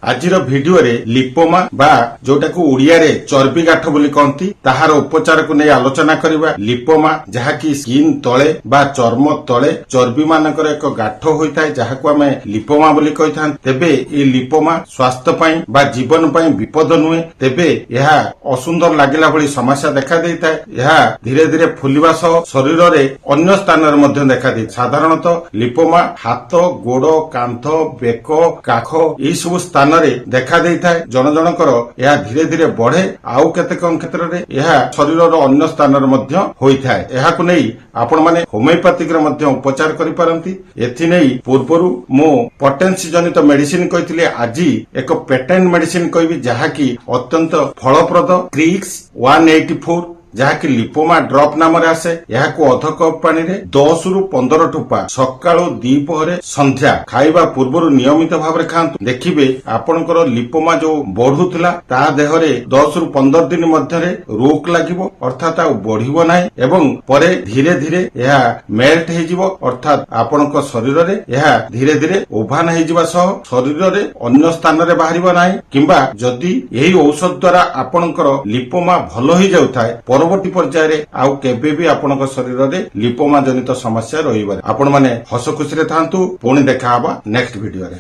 ଆଜିର ଭିଡିଓରେ ଲିପୋମା ବା ଯୋଉଟାକୁ ଓଡ଼ିଆରେ ଚର୍ବି ଗାଠ ବୋଲି କହନ୍ତି ତାହାର ଉପଚାରକୁ ନେଇ ଆଲୋଚନା କରିବା। ଲିପୋମା ଯାହାକି ସ୍କିନ୍ ତଳେ ବା ଚର୍ମ ତଳେ ଚର୍ବି ମାନଙ୍କର ଏକ ଗାଠ ହୋଇଥାଏ ଯାହାକୁ ଆମେ ଲିପୋମା ବୋଲି କହିଥାନ୍ତି। ତେବେ ଏହି ଲିପୋମା ସ୍ୱାସ୍ଥ୍ୟ ପାଇଁ ବା ଜୀବନ ପାଇଁ ବିପଦ ନୁହେଁ। ତେବେ ଏହା ଅସୁନ୍ଦର ଲାଗିଲା ଭଳି ସମସ୍ୟା ଦେଖା ଦେଇଥାଏ। ଏହା ଧୀରେ ଧୀରେ ଫୁଲିବା ସହ ଶରୀରରେ ଅନ୍ୟ ସ୍ଥାନରେ ମଧ୍ୟ ଦେଖାଦିଏ। ସାଧାରଣତଃ ଲିପୋମା ହାତ, ଗୋଡ଼, କାନ୍ଧ, ବେକ, କାଖ ଏହି ସବୁ ସ୍ଥାନରେ ଦେଖା ଦେଇଥାଏ। ଜଣ ଜଣଙ୍କର ଏହା ଧୀରେ ଧୀରେ ବଢେ, ଆଉ କେତେକ କ୍ଷେତ୍ରରେ ଏହା ଶରୀରର ଅନ୍ୟ ସ୍ଥାନରେ ମଧ୍ୟ ହୋଇଥାଏ। ଏହାକୁ ନେଇ ଆପଣମାନେ ହୋମିଓପାଥିକରେ ମଧ୍ୟ ଉପଚାର କରିପାରନ୍ତି। ଏଥିନେଇ ପୂର୍ବରୁ ମୁଁ ପଟେନ୍ସି ଜନିତ ମେଡିସିନ କହିଥିଲି, ଆଜି ଏକ ପେଟେଣ୍ଟ ମେଡିସିନ କହିବି ଯାହାକି ଅତ୍ୟନ୍ତ ଫଳପ୍ରଦ। କ୍ରିକ୍ସ 184 ଯାହାକି ଲିପୋମା ଡ୍ରପ୍ ନାମରେ ଆସେ। ଏହାକୁ ଅଧ କପ୍ ପାଣିରେ 10 ରୁ 15 ଟୋପା ସକାଳୁ ଦ୍ୱିପହରେ ସନ୍ଧ୍ୟା ଖାଇବା ପୂର୍ବରୁ ନିୟମିତ ଭାବରେ ଖାଆନ୍ତୁ। ଦେଖିବେ ଆପଣଙ୍କର ଲିପୋମା ଯୋଉ ବଢୁଥିଲା ତା ଦେହରେ 10 ରୁ 15 ଦିନ ମଧ୍ୟରେ ରୋକ ଲାଗିବ, ଅର୍ଥାତ୍ ଆଉ ବଢିବ ନାହିଁ ଏବଂ ପରେ ଧୀରେ ଧୀରେ ଏହା ମେଲ୍ଟ ହେଇଯିବ, ଅର୍ଥାତ୍ ଆପଣଙ୍କ ଶରୀରରେ ଏହା ଧୀରେ ଧୀରେ ଓଭାନ ହେଇଯିବା ସହ ଶରୀରରେ ଅନ୍ୟ ସ୍ଥାନରେ ବାହାରିବ ନାହିଁ। କିମ୍ବା ଯଦି ଏହି ଔଷଧ ଦ୍ୱାରା ଆପଣଙ୍କର ଲିପୋମା ଭଲ ହେଇଯାଉଥାଏ, ପରବର୍ତ୍ତୀ ପର୍ଯ୍ୟାୟରେ ଆଉ କେବେ ବି ଆପଣଙ୍କ ଶରୀରରେ ଲିପୋମା ଜନିତ ସମସ୍ୟା ରହିବ। ଆପଣମାନେ ହସ ଖୁସିରେ ଥାନ୍ତୁ। ପୁଣି ଦେଖା ହବା ନେକ୍ସଟ ଭିଡିଓରେ।